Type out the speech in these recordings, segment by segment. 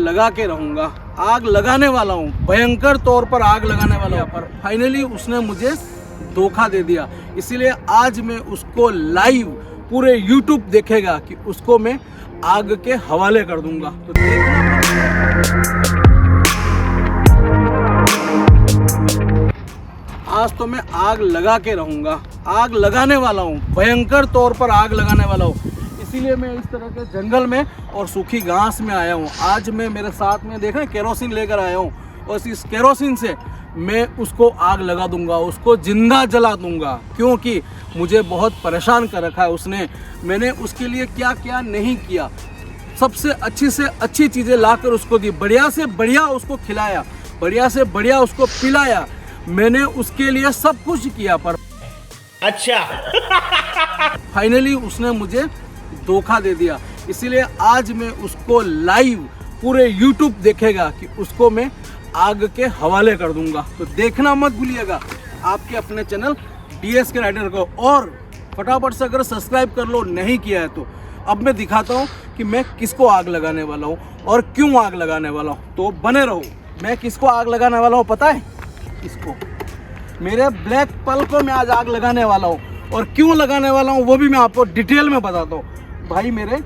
लगा के रहूंगा, आग लगाने वाला हूँ, भयंकर तौर पर आग लगाने वाला हूँ। पर फाइनली उसने मुझे धोखा दे दिया। इसीलिए आज मैं उसको लाइव पूरे YouTube देखेगा कि उसको मैं आग के हवाले कर दूंगा। तो देखना, आज तो मैं आग लगा के रहूंगा, आग लगाने वाला हूँ, भयंकर तौर पर आग लगाने वाला हूँ। इसीलिए मैं इस तरह के जंगल में और सूखी घास में आया हूँ। आज मैं मेरे साथ में देख रहे हैं केरोसिन लेकर आया हूँ और इस केरोसिन से मैं उसको आग लगा दूंगा, उसको जिंदा जला दूंगा। क्योंकि मुझे बहुत परेशान कर रखा है उसने। मैंने उसके लिए क्या क्या नहीं किया, सबसे अच्छी चीज़ें लाकर उसको दी, बढ़िया से बढ़िया उसको खिलाया, बढ़िया से बढ़िया उसको पिलाया। मैंने उसके लिए सब कुछ किया, पर अच्छा फाइनली उसने मुझे धोखा दे दिया। इसीलिए आज मैं उसको लाइव पूरे YouTube देखेगा कि उसको मैं आग के हवाले कर दूंगा। तो देखना मत भूलिएगा आपके अपने चैनल DS के राइडर को, और फटाफट से अगर सब्सक्राइब कर लो, नहीं किया है तो। अब मैं दिखाता हूँ कि मैं किसको आग लगाने वाला हूँ और क्यों आग लगाने वाला हूँ, तो बने रहो। मैं किसको आग लगाने वाला हूँ पता है? इसको, मेरे ब्लैक पल को मैं आज आग लगाने वाला हूँ। और क्यों लगाने वाला हूँ वो भी मैं आपको डिटेल में बताता हूँ। भाई मेरे,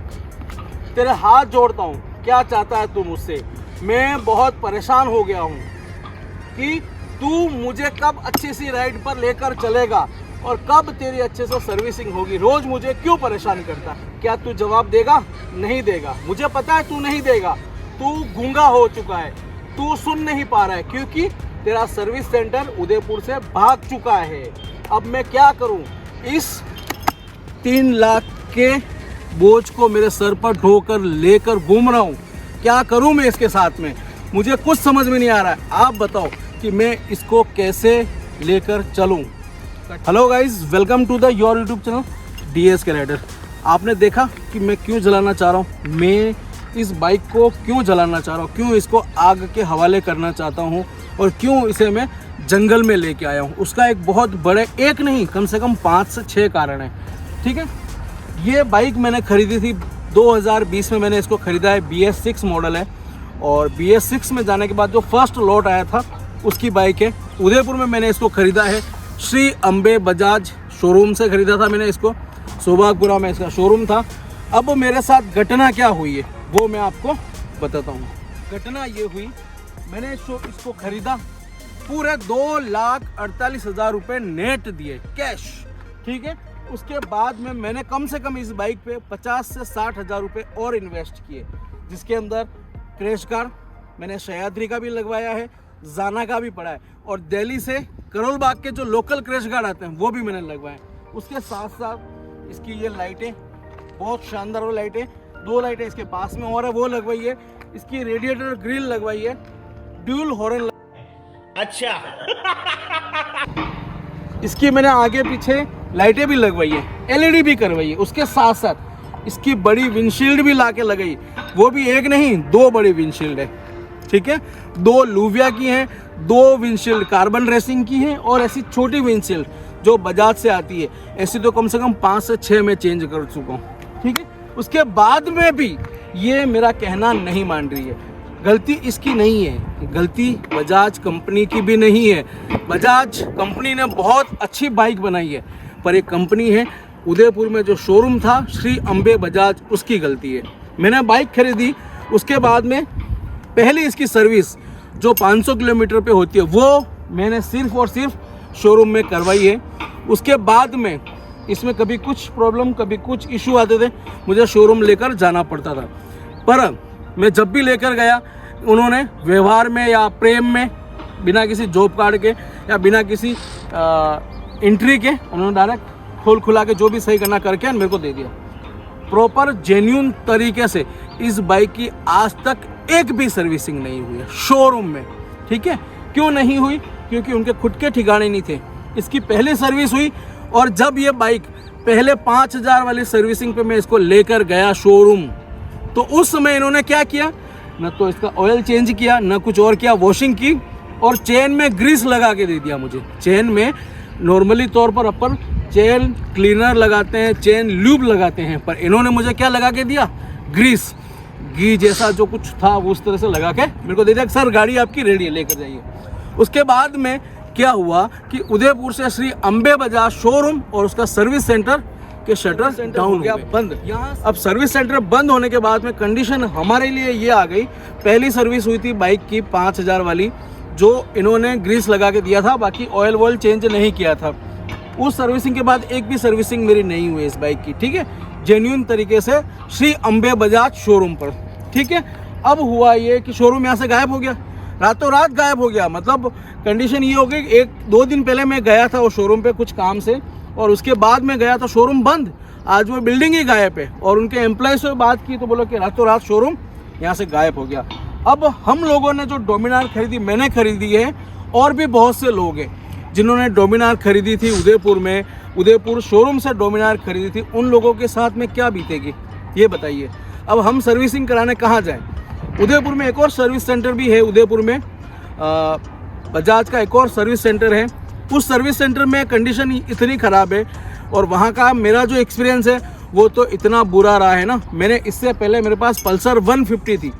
तेरे हाथ जोड़ता हूँ, क्या चाहता है तू मुझसे? मैं बहुत परेशान हो गया हूँ कि तू मुझे कब अच्छी सी राइड पर लेकर चलेगा और कब तेरी अच्छे से सर्विसिंग होगी। रोज मुझे क्यों परेशान करता है? क्या तू जवाब देगा? नहीं देगा, मुझे पता है तू नहीं देगा। तू गूंगा हो चुका है, तू सुन नहीं पा रहा है, क्योंकि तेरा सर्विस सेंटर उदयपुर से भाग चुका है। अब मैं क्या करूं? इस 3 लाख के बोझ को मेरे सर पर ढोकर लेकर घूम रहा हूं। क्या करूं मैं इसके साथ में? मुझे कुछ समझ में नहीं आ रहा है। आप बताओ कि मैं इसको कैसे लेकर चलूं। Hello guys, welcome to the your YouTube channel DS के राइडर। आपने देखा कि मैं क्यों जलाना चाह रहा हूँ, मैं इस बाइक को क्यों जलाना चाह रहा हूँ, क्यों इसको आग के हवाले करना चाहता हूँ और क्यों इसे मैं जंगल में लेके आया हूँ। उसका एक बहुत बड़े, एक नहीं कम से कम 5 से 6 कारण है। ठीक है, ये बाइक मैंने खरीदी थी 2020 में। मैंने इसको ख़रीदा है, BS6 मॉडल है। और BS6 में जाने के बाद जो फर्स्ट लॉट आया था उसकी बाइक है। उदयपुर में मैंने इसको ख़रीदा है, श्री अम्बे बजाज शोरूम से ख़रीदा था मैंने इसको। सौभागपुरा में इसका शोरूम था। अब मेरे साथ घटना क्या हुई है वो मैं आपको बताता हूँ। घटना ये हुई, मैंने इसको ख़रीदा, पूरे 2,48,000 रुपये नेट दिए, कैश। ठीक है, उसके बाद में मैंने कम से कम इस बाइक पे 50 से 60,000 रुपये और इन्वेस्ट किए, जिसके अंदर क्रैश गार्ड मैंने सह्याद्री का भी लगवाया है, जाना का भी पड़ा है, और दिल्ली से करोल बाग के जो लोकल क्रैश गार्ड आते हैं वो भी मैंने लगवाए। उसके साथ साथ इसकी ये लाइटें, बहुत शानदार वो लाइटें, 2 लाइटें इसके पास में और है वो लगवाई है। इसकी रेडिएटर ग्रिल लगवाई है, ड्यूल हॉर्न। अच्छा इसकी मैंने आगे पीछे लाइटें भी लगवाई है, LED भी करवाई है। उसके साथ साथ इसकी बड़ी विंडशील्ड भी लाके लगाई, वो भी एक नहीं 2 बड़ी विंडशील्ड है। ठीक है, 2 लूविया की हैं, 2 विंडशील्ड कार्बन रेसिंग की हैं, और ऐसी छोटी विंडशील्ड जो बजाज से आती है, ऐसी तो कम से कम 5 से 6 में चेंज कर चुका हूँ। ठीक है, उसके बाद में भी ये मेरा कहना नहीं मान रही है। गलती इसकी नहीं है, गलती बजाज कंपनी की भी नहीं है। बजाज कंपनी ने बहुत अच्छी बाइक बनाई है, पर एक कंपनी है उदयपुर में जो शोरूम था श्री अम्बे बजाज, उसकी गलती है। मैंने बाइक खरीदी, उसके बाद में पहले इसकी सर्विस जो 500 किलोमीटर पे होती है वो मैंने सिर्फ और सिर्फ शोरूम में करवाई है। उसके बाद में इसमें कभी कुछ प्रॉब्लम, कभी कुछ इशू आते थे, मुझे शोरूम लेकर जाना पड़ता था। पर मैं जब भी लेकर गया, उन्होंने व्यवहार में या प्रेम में, बिना किसी जॉब कार्ड के या बिना किसी एंट्री के, उन्होंने डायरेक्ट खोल खुला के जो भी सही करना करके मेरे को दे दिया। प्रॉपर जेन्युइन तरीके से इस बाइक की आज तक एक भी सर्विसिंग नहीं हुई है शोरूम में। ठीक है, क्यों नहीं हुई? क्योंकि उनके खुद के ठिकाने नहीं थे। इसकी पहली सर्विस हुई, और जब ये बाइक पहले 5,000 वाली सर्विसिंग पे मैं इसको लेकर गया शोरूम, तो उस समय इन्होंने क्या किया, न तो इसका ऑयल चेंज किया, न कुछ और किया, वॉशिंग की, और चेन में ग्रीस लगा के दे दिया मुझे। चेन में नॉर्मली तौर पर अपन चेन क्लीनर लगाते हैं, चेन ल्यूब लगाते हैं, पर इन्होंने मुझे क्या लगा के दिया? ग्रीस। घी जैसा जो कुछ था वो उस तरह से लगा के मेरे को दे दिया, सर गाड़ी आपकी रेडी है, लेकर जाइए। उसके बाद में क्या हुआ कि उदयपुर से श्री अंबे बजाज शोरूम और उसका सर्विस सेंटर के शटर डाउन हो गया, बंद। अब सर्विस सेंटर बंद होने के बाद में कंडीशन हमारे लिए ये आ गई, पहली सर्विस हुई थी बाइक की 5000 वाली, जो इन्होंने ग्रीस लगा के दिया था, बाकी ऑयल वॉयल चेंज नहीं किया था। उस सर्विसिंग के बाद एक भी सर्विसिंग मेरी नहीं हुई इस बाइक की, ठीक है, जेन्युइन तरीके से श्री अंबे बजाज शोरूम पर, ठीक है। अब हुआ ये कि शोरूम यहाँ से गायब हो गया, रातों रात गायब हो गया। मतलब कंडीशन ये हो गई, 1-2 दिन पहले मैं गया था वो शोरूम पे कुछ काम से, और उसके बाद में गया तो शोरूम बंद, आज वो बिल्डिंग ही गायब है। और उनके एम्प्लॉय से बात की तो बोलो कि रातों रात शोरूम यहाँ से गायब हो गया। अब हम लोगों ने जो डोमिनार खरीदी, मैंने खरीदी है, और भी बहुत से लोग हैं जिन्होंने डोमिनार खरीदी थी उदयपुर में, उदयपुर शोरूम से डोमिनार खरीदी थी, उन लोगों के साथ में क्या बीतेगी ये बताइए। अब हम सर्विसिंग कराने कहाँ जाएं? उदयपुर में एक और सर्विस सेंटर भी है, उदयपुर में बजाज का एक और सर्विस सेंटर है। उस सर्विस सेंटर में कंडीशन इतनी ख़राब है, और वहाँ का मेरा जो एक्सपीरियंस है वो तो इतना बुरा रहा है ना। मैंने इससे पहले मेरे पास पल्सर 150 थी,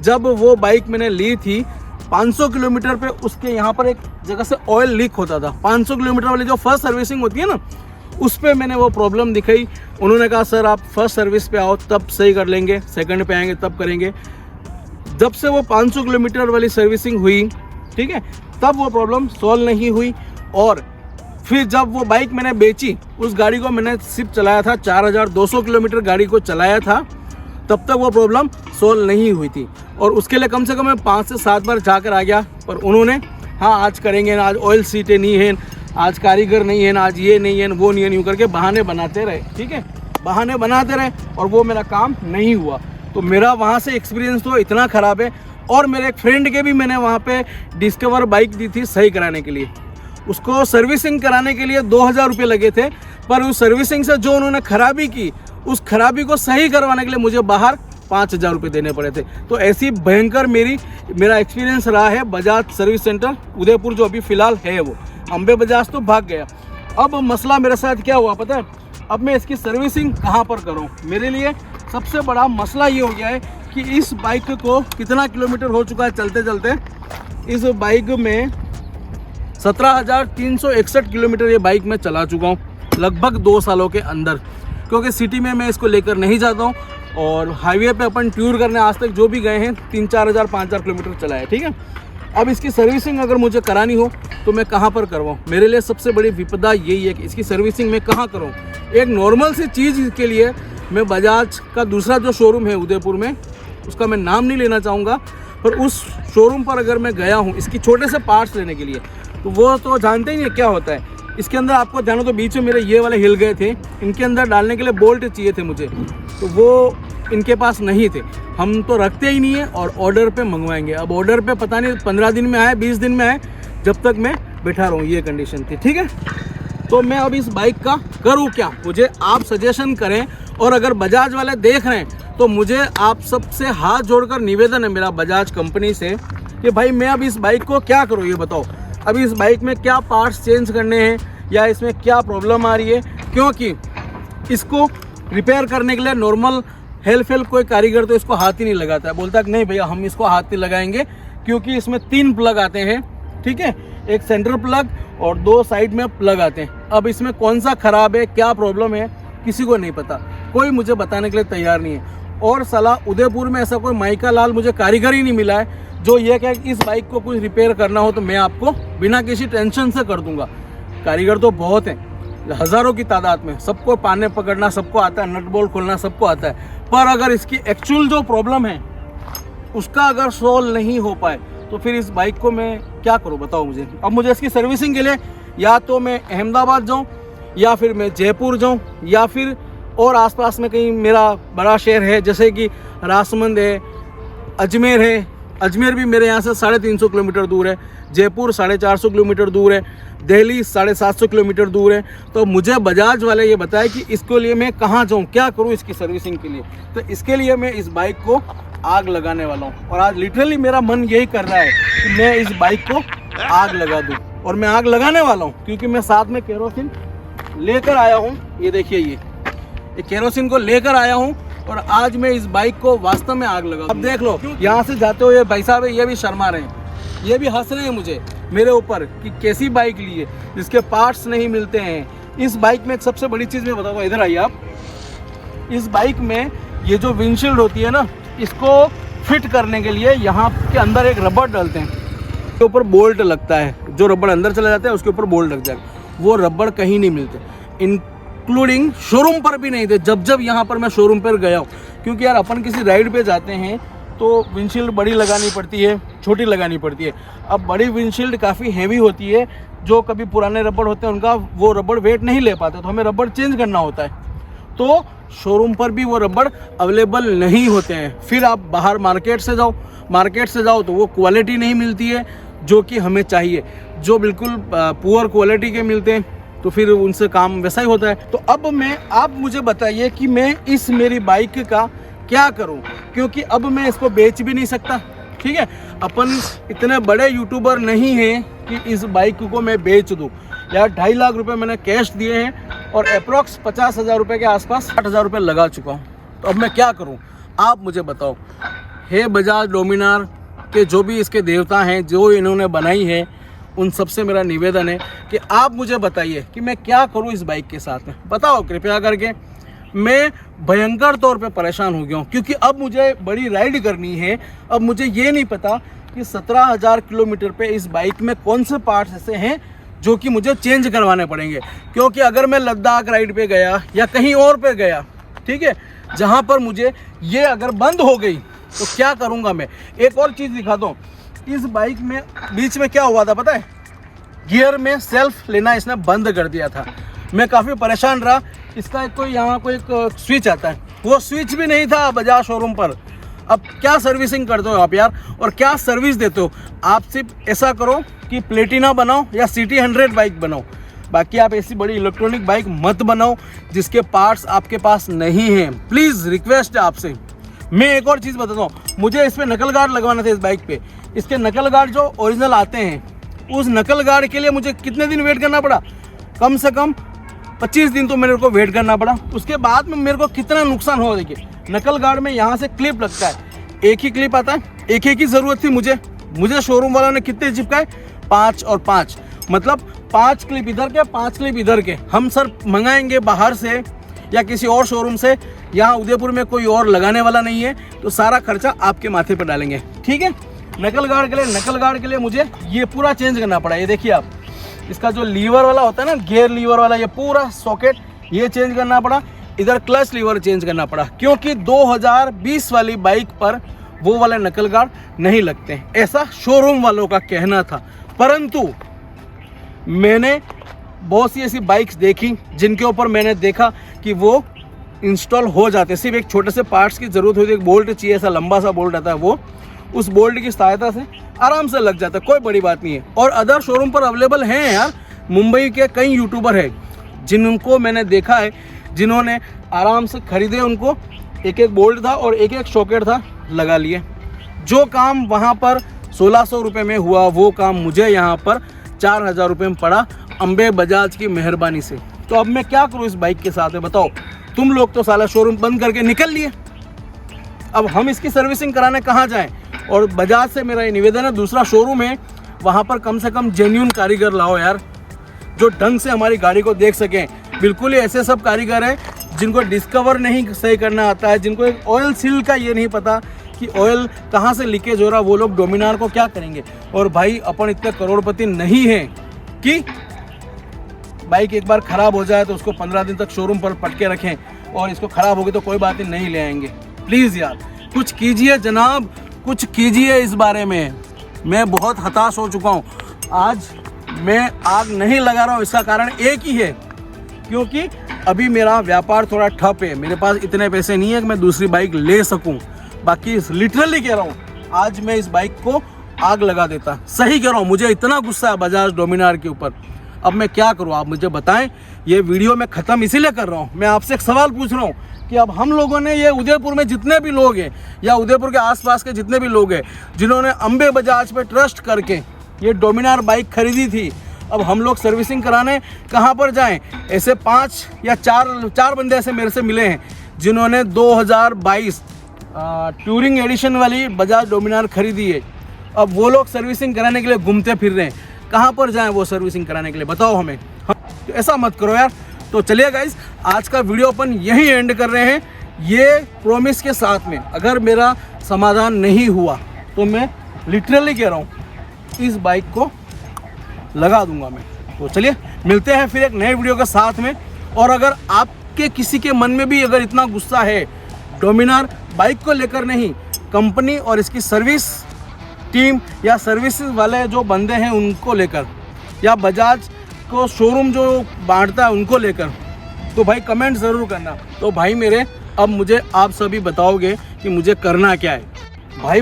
जब वो बाइक मैंने ली थी 500 किलोमीटर पे उसके यहाँ पर एक जगह से ऑयल लीक होता था। 500 किलोमीटर वाली जो फर्स्ट सर्विसिंग होती है ना, उस पर मैंने वो प्रॉब्लम दिखाई। उन्होंने कहा सर आप फर्स्ट सर्विस पे आओ तब सही कर लेंगे, सेकंड पे आएंगे तब करेंगे। जब से वो 500 किलोमीटर वाली सर्विसिंग हुई, ठीक है, तब वो प्रॉब्लम सॉल्व नहीं हुई। और फिर जब वो बाइक मैंने बेची, उस गाड़ी को मैंने सिर्फ चलाया था 4200 किलोमीटर गाड़ी को चलाया था, तब तक वो प्रॉब्लम सॉल्व नहीं हुई थी। और उसके लिए कम से कम मैं 5 से 7 बार जाकर आ गया, पर उन्होंने हाँ आज करेंगे ना, आज ऑयल सीटें नहीं है, आज कारीगर नहीं है ना, आज ये नहीं है वो नहीं है, यूँ करके बहाने बनाते रहे, ठीक है, बहाने बनाते रहे, और वो मेरा काम नहीं हुआ। तो मेरा वहाँ से एक्सपीरियंस तो इतना ख़राब है। और मेरे एक फ्रेंड के भी मैंने वहाँ पे डिस्कवर बाइक दी थी सही कराने के लिए, उसको सर्विसिंग कराने के लिए 2000 रुपये लगे थे, पर उस सर्विसिंग से जो उन्होंने खराबी की, उस खराबी को सही करवाने के लिए मुझे बाहर 5000 रुपये देने पड़े थे। तो ऐसी भयंकर मेरा एक्सपीरियंस रहा है बजाज सर्विस सेंटर उदयपुर, जो अभी फ़िलहाल है वो अंबे बजाज तो भाग गया। अब मसला मेरे साथ क्या हुआ पता है, अब मैं इसकी सर्विसिंग कहाँ पर करूँ? मेरे लिए सबसे बड़ा मसला ये हो गया है कि इस बाइक को कितना किलोमीटर हो चुका है चलते चलते। इस बाइक में 17,361 किलोमीटर ये बाइक मैं चला चुका हूँ लगभग 2 सालों के अंदर, क्योंकि सिटी में मैं इसको लेकर नहीं जाता हूँ, और हाईवे पे अपन टूर करने आज तक जो भी गए हैं 3-4 हज़ार 5,000 किलोमीटर चला है, ठीक है। अब इसकी सर्विसिंग अगर मुझे करानी हो तो मैं कहाँ पर करवाऊँ? मेरे लिए सबसे बड़ी विपदा यही है कि इसकी सर्विसिंग मैं कहाँ करूँ। एक नॉर्मल सी चीज़ के लिए मैं बजाज का दूसरा जो शोरूम है उदयपुर में, उसका मैं नाम नहीं लेना चाहूँगा, पर उस शोरूम पर अगर मैं गया हूँ इसकी छोटे से पार्ट्स लेने के लिए, तो वो तो जानते ही नहीं क्या होता है इसके अंदर। आपको जानो तो बीच में मेरे ये वाले हिल गए थे, इनके अंदर डालने के लिए बोल्ट चाहिए थे मुझे, तो वो इनके पास नहीं थे। हम तो रखते ही नहीं है और ऑर्डर पे मंगवाएंगे। अब ऑर्डर पे पता नहीं 15 दिन में आए, 20 दिन में आए, जब तक मैं बैठा रहूँ, ये कंडीशन थी, ठीक है। तो मैं अब इस बाइक का करूँ क्या, मुझे आप सजेशन करें। और अगर बजाज वाले देख रहे हैं तो मुझे आप सबसे हाथ जोड़कर निवेदन है मेरा बजाज कंपनी से कि भाई मैं अब इस बाइक को क्या करूँ ये बताओ। अभी इस बाइक में क्या पार्ट्स चेंज करने हैं या इसमें क्या प्रॉब्लम आ रही है, क्योंकि इसको रिपेयर करने के लिए नॉर्मल हेल्प कोई कारीगर तो इसको हाथ ही नहीं लगाता है, बोलता है कि नहीं भैया हम इसको हाथ नहीं लगाएंगे, क्योंकि इसमें 3 प्लग आते हैं, ठीक है, एक सेंटर प्लग और 2 साइड में प्लग आते हैं। अब इसमें कौन सा ख़राब है, क्या प्रॉब्लम है, किसी को नहीं पता, कोई मुझे बताने के लिए तैयार नहीं है। और सलाह उदयपुर में ऐसा कोई माइका लाल मुझे कारीगर ही नहीं मिला है जो ये कहे कि इस बाइक को कुछ रिपेयर करना हो तो मैं आपको बिना किसी टेंशन से कर दूंगा। कारीगर तो बहुत हैं, हज़ारों की तादाद में, सबको पाने पकड़ना सबको आता है, नट बोल्ट खोलना सबको आता है, पर अगर इसकी एक्चुअल जो प्रॉब्लम है उसका अगर सॉल्व नहीं हो पाए तो फिर इस बाइक को मैं क्या करूं बताओ मुझे। अब मुझे इसकी सर्विसिंग के लिए या तो मैं अहमदाबाद जाऊं या फिर मैं जयपुर जाऊं या फिर और आसपास में कहीं मेरा बड़ा शहर है जैसे कि राजसमंद है, अजमेर है। अजमेर भी मेरे यहाँ से 350 किलोमीटर दूर है, जयपुर 450 किलोमीटर दूर है, दिल्ली 750 किलोमीटर दूर है। तो मुझे बजाज वाले ये बताया कि इसके लिए मैं कहाँ जाऊँ, क्या करूँ इसकी सर्विसिंग के लिए। तो इसके लिए मैं इस बाइक को आग लगाने वाला हूँ, और आज लिटरली मेरा मन यही कर रहा है कि मैं इस बाइक को आग लगा दूँ, और मैं आग लगाने वाला हूँ क्योंकि मैं साथ में केरोसिन लेकर आया हूँ। ये देखिए ये केरोसिन को लेकर आया हूँ और आज मैं इस बाइक को वास्तव में आग लगा। अब देख लो, यहाँ से जाते हुए भाई साहब ये भी शर्मा रहे हैं, ये भी हंस रहे हैं मुझे मेरे ऊपर कि कैसी बाइक ली है जिसके पार्ट्स नहीं मिलते हैं। इस बाइक में एक सबसे बड़ी चीज़ मैं बताऊँगा, इधर आइए आप। इस बाइक में ये जो विंडशील्ड होती है ना, इसको फिट करने के लिए यहाँ के अंदर एक रबड़ डालते हैं, उसके ऊपर बोल्ट लगता है। जो रबड़ अंदर चला जाता है उसके ऊपर बोल्ट लग जाएगा। वो रबड़ कहीं नहीं मिलते, इंक्लूडिंग शोरूम पर भी नहीं थे। जब यहाँ पर मैं शोरूम पर गया हूँ, क्योंकि यार अपन किसी राइड पे जाते हैं तो विंडशील्ड बड़ी लगानी पड़ती है, छोटी लगानी पड़ती है। अब बड़ी विंडशील्ड काफ़ी हैवी होती है, जो कभी पुराने रबड़ होते हैं उनका वो रबड़ वेट नहीं ले पाते, तो हमें रबड़ चेंज करना होता है। तो शोरूम पर भी वो रबड़ अवेलेबल नहीं होते हैं। फिर आप बाहर मार्केट से जाओ तो वो क्वालिटी नहीं मिलती है जो कि हमें चाहिए, जो बिल्कुल पुअर क्वालिटी के मिलते हैं, तो फिर उनसे काम वैसा ही होता है। तो अब आप मुझे बताइए कि मैं इस मेरी बाइक का क्या करूं, क्योंकि अब मैं इसको बेच भी नहीं सकता। ठीक है, अपन इतने बड़े यूट्यूबर नहीं हैं कि इस बाइक को मैं बेच दूं। यार 2.5 लाख रुपए मैंने कैश दिए हैं और अप्रॉक्स 50,000 रुपये के आसपास 60,000 रुपये लगा चुका हूँ। तो अब मैं क्या करूँ, आप मुझे बताओ। हे बजाज डोमिनार के जो भी इसके देवता हैं, जो इन्होंने बनाई है, उन सबसे मेरा निवेदन है कि आप मुझे बताइए कि मैं क्या करूँ इस बाइक के साथ में। बताओ कृपया करके। मैं भयंकर तौर पे परेशान हो गया हूँ, क्योंकि अब मुझे बड़ी राइड करनी है। अब मुझे ये नहीं पता कि 17,000 किलोमीटर पे इस बाइक में कौन से पार्ट्स ऐसे हैं जो कि मुझे चेंज करवाने पड़ेंगे। क्योंकि अगर मैं लद्दाख राइड पे गया या कहीं और पे गया, ठीक है, जहाँ पर मुझे ये अगर बंद हो गई तो क्या करूँगा मैं। एक और चीज़ दिखा दूँ, इस बाइक में बीच में क्या हुआ था पता है, गियर में सेल्फ लेना इसने बंद कर दिया था। मैं काफ़ी परेशान रहा। इसका यहाँ कोई एक स्विच आता है, वो स्विच भी नहीं था बजाज शोरूम पर। अब क्या सर्विसिंग करते हो आप यार, और क्या सर्विस देते हो आप। सिर्फ ऐसा करो कि प्लेटिना बनाओ या सिटी 100 बाइक बनाओ, बाकी आप ऐसी बड़ी इलेक्ट्रॉनिक बाइक मत बनाओ जिसके पार्ट्स आपके पास नहीं हैं। प्लीज़ रिक्वेस्ट है आपसे। मैं एक और चीज़ बताता हूँ, मुझे इस पर नकल गार्ड लगवाना था इस बाइक पे। इसके नकल गार्ड जो ओरिजिनल आते हैं, उस नकल गार्ड के लिए मुझे कितने दिन वेट करना पड़ा, कम से कम 25 दिन तो मेरे को वेट करना पड़ा। उसके बाद में मेरे को कितना नुकसान हुआ। देखिए, नकल गार्ड में यहाँ से क्लिप लगता है, एक ही क्लिप आता है, एक ही ज़रूरत थी मुझे शोरूम वालों ने कितने चिपकाए, 5 और 5, मतलब 5 क्लिप इधर के 5 क्लिप इधर के। हम सर मंगाएंगे बाहर से या किसी और शोरूम से, यहाँ उदयपुर में कोई और लगाने वाला नहीं है, तो सारा खर्चा आपके माथे पर डालेंगे। ठीक है, नकल गार्ड के लिए मुझे ये पूरा चेंज करना पड़ा। ये देखिए आप, इसका जो लीवर वाला होता है ना, गियर लीवर वाला, ये पूरा सॉकेट ये चेंज करना पड़ा। इधर क्लच लीवर चेंज करना पड़ा, क्योंकि 2020 वाली बाइक पर वो वाले नकल गार्ड नहीं लगते हैं, ऐसा शोरूम वालों का कहना था। परंतु मैंने बहुत सी ऐसी बाइक्स देखी जिनके ऊपर मैंने देखा कि वो इंस्टॉल हो जाते, सिर्फ एक छोटे से पार्ट्स की ज़रूरत होती है, एक बोल्ट चाहिए, ऐसा लंबा सा बोल्ट आता है, वो उस बोल्ट की सहायता से आराम से लग जाता है, कोई बड़ी बात नहीं है। और अदर शोरूम पर अवेलेबल हैं यार। मुंबई के कई यूट्यूबर हैं जिनको मैंने देखा है, जिन्होंने आराम से खरीदे, उनको एक एक बोल्ट था और एक एक सॉकेट था, लगा लिए। जो काम वहाँ पर 1600 रुपये में हुआ, वो काम मुझे यहाँ पर 4000 रुपये में पड़ा, अम्बे बजाज की मेहरबानी से। तो अब मैं क्या करूँ इस बाइक के साथ है, बताओ। तुम लोग तो साला शोरूम बंद करके निकल लिए, अब हम इसकी सर्विसिंग कराने कहाँ जाएं। और बजाज से मेरा ये निवेदन है, दूसरा शोरूम है, वहाँ पर कम से कम जेन्युइन कारीगर लाओ यार, जो ढंग से हमारी गाड़ी को देख सकें। बिल्कुल ही ऐसे सब कारीगर हैं जिनको डिस्कवर नहीं सही करना आता है, जिनको एक ऑयल सील का ये नहीं पता कि ऑयल कहाँ से लीकेज हो रहा, वो लोग डोमिनार को क्या करेंगे। और भाई अपन इतने करोड़पति नहीं हैं कि बाइक एक बार ख़राब हो जाए तो उसको 15 दिन तक शोरूम पर पटके रखें, और इसको ख़राब होगी तो कोई बात नहीं ले आएंगे। प्लीज़ यार कुछ कीजिए जनाब, कुछ कीजिए इस बारे में। मैं बहुत हताश हो चुका हूँ। आज मैं आग नहीं लगा रहा हूँ, इसका कारण एक ही है, क्योंकि अभी मेरा व्यापार थोड़ा ठप है, मेरे पास इतने पैसे नहीं है कि मैं दूसरी बाइक ले सकूँ। बाकी लिटरली कह रहा हूँ, आज मैं इस बाइक को आग लगा देता। सही कह रहा हूँ, मुझे इतना गुस्सा है बजाज डोमिनार के ऊपर। अब मैं क्या करूँ, आप मुझे बताएं। ये वीडियो मैं ख़त्म इसीलिए कर रहा हूँ, मैं आपसे एक सवाल पूछ रहा हूँ कि अब हम लोगों ने, ये उदयपुर में जितने भी लोग हैं या उदयपुर के आसपास के जितने भी लोग हैं जिन्होंने अम्बे बजाज पे ट्रस्ट करके ये डोमिनार बाइक खरीदी थी, अब हम लोग सर्विसिंग कराने कहाँ पर जाएं। ऐसे 5 या 4 बंदे ऐसे मेरे से मिले हैं जिन्होंने 2022 टूरिंग एडिशन वाली बजाज डोमिनार खरीदी है, अब वो लोग सर्विसिंग कराने के लिए घूमते फिर रहे हैं। कहाँ पर जाएं वो सर्विसिंग कराने के लिए, बताओ हमें। हाँ, तो ऐसा मत करो यार। तो चलिए गाइस, आज का वीडियो अपन यहीं एंड कर रहे हैं, ये प्रॉमिस के साथ में। अगर मेरा समाधान नहीं हुआ तो मैं लिटरली कह रहा हूँ इस बाइक को लगा दूंगा मैं। तो चलिए मिलते हैं फिर एक नए वीडियो के साथ में। और अगर आपके किसी के मन में भी अगर इतना गुस्सा है डोमिनार बाइक को लेकर, नहीं, कंपनी और इसकी सर्विस टीम या सर्विसेज वाले जो बंदे हैं उनको लेकर, या बजाज को शोरूम जो बांटता है उनको लेकर, तो भाई कमेंट ज़रूर करना। तो भाई मेरे, अब मुझे आप सभी बताओगे कि मुझे करना क्या है। भाई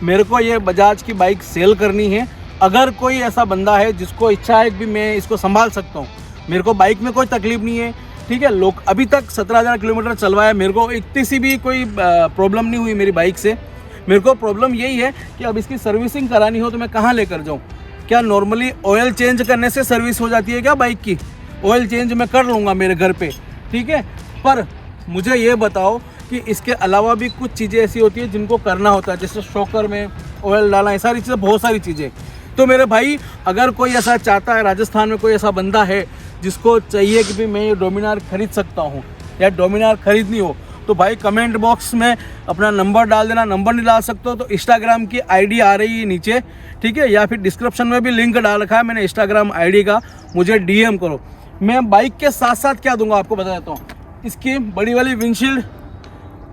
मेरे को ये बजाज की बाइक सेल करनी है। अगर कोई ऐसा बंदा है जिसको इच्छा है कि मैं इसको संभाल सकता हूँ, मेरे को बाइक में कोई तकलीफ़ नहीं है, ठीक है। लोग अभी तक 17,000 किलोमीटर चलवाया, मेरे को इतनी सी भी कोई प्रॉब्लम नहीं हुई मेरी बाइक से। मेरे को प्रॉब्लम यही है कि अब इसकी सर्विसिंग करानी हो तो मैं कहाँ लेकर जाऊँ। क्या नॉर्मली ऑयल चेंज करने से सर्विस हो जाती है क्या बाइक की? ऑयल चेंज मैं कर लूँगा मेरे घर पे, ठीक है। पर मुझे ये बताओ कि इसके अलावा भी कुछ चीज़ें ऐसी होती है जिनको करना होता है, जैसे शॉकर में ऑयल डालना, ये सारी चीज़ें, बहुत सारी चीज़ें। तो मेरे भाई, अगर कोई ऐसा चाहता है, राजस्थान में कोई ऐसा बंदा है जिसको चाहिए कि भाई मैं ये डोमिनार खरीद सकता हूँ या डोमिनार खरीदनी हो, तो भाई कमेंट बॉक्स में अपना नंबर डाल देना। नंबर नहीं डाल सकते हो तो इंस्टाग्राम की आईडी आ रही है नीचे, ठीक है, या फिर डिस्क्रिप्शन में भी लिंक डाल रखा है मैंने इंस्टाग्राम आईडी का, मुझे डीएम करो। मैं बाइक के साथ साथ क्या दूंगा आपको बता देता हूँ। इसकी बड़ी वाली विंडशील्ड,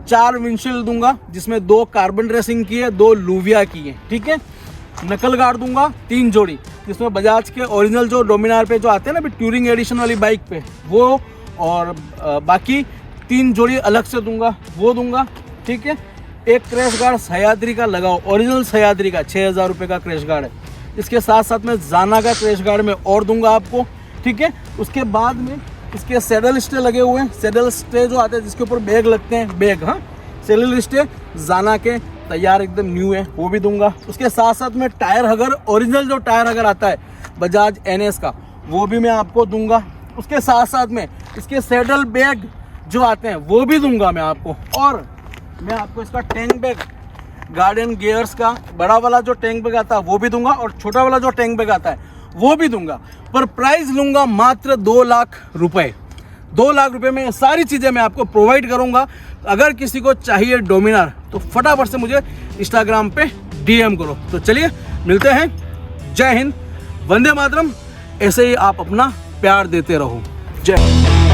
4 विंडशील्ड दूंगा, जिसमें 2 कार्बन ड्रेसिंग की है, 2 लूविया की है, ठीक है। नकल गार्ड दूंगा 3 जोड़ी, जिसमें बजाज के ओरिजिनल जो डोमिनार पे जो आते हैं ना टूरिंग एडिशन वाली बाइक पे, वो, और बाकी 3 जोड़ी अलग से दूंगा, वो दूंगा, ठीक है। एक क्रैश गार्ड सह्याद्री का लगाओ, ओरिजिनल सह्याद्री का, 6,000 रुपये का क्रैश गार्ड है। इसके साथ साथ में जाना का क्रैश गार्ड में और दूंगा आपको, ठीक है। उसके बाद में इसके सैडल स्टे लगे हुए हैं, सैडल स्टे जो आते हैं जिसके ऊपर बैग लगते हैं, बैग, हाँ, सैडल स्टे जाना के तैयार एकदम न्यू है, वो भी दूंगा। उसके साथ साथ में टायर हगर, ओरिजिनल जो टायर हगर आता है बजाज NS का, वो भी मैं आपको दूंगा। उसके साथ साथ में इसके सैडल बैग जो आते हैं वो भी दूंगा मैं आपको। और मैं आपको इसका टैंक बैग, गार्डन गियर्स का बड़ा वाला जो टैंक बैग आता है वो भी दूंगा, और छोटा वाला जो टैंक बैग आता है वो भी दूंगा। पर प्राइस लूंगा मात्र 2 लाख रुपए। 2 लाख रुपए में सारी चीज़ें मैं आपको प्रोवाइड करूंगा। अगर किसी को चाहिए डोमिनार तो फटाफट से मुझे इंस्टाग्राम पे डीएम करो। तो चलिए मिलते हैं। जय हिंद, वंदे मातरम। ऐसे ही आप अपना प्यार देते रहो। जय हिंद।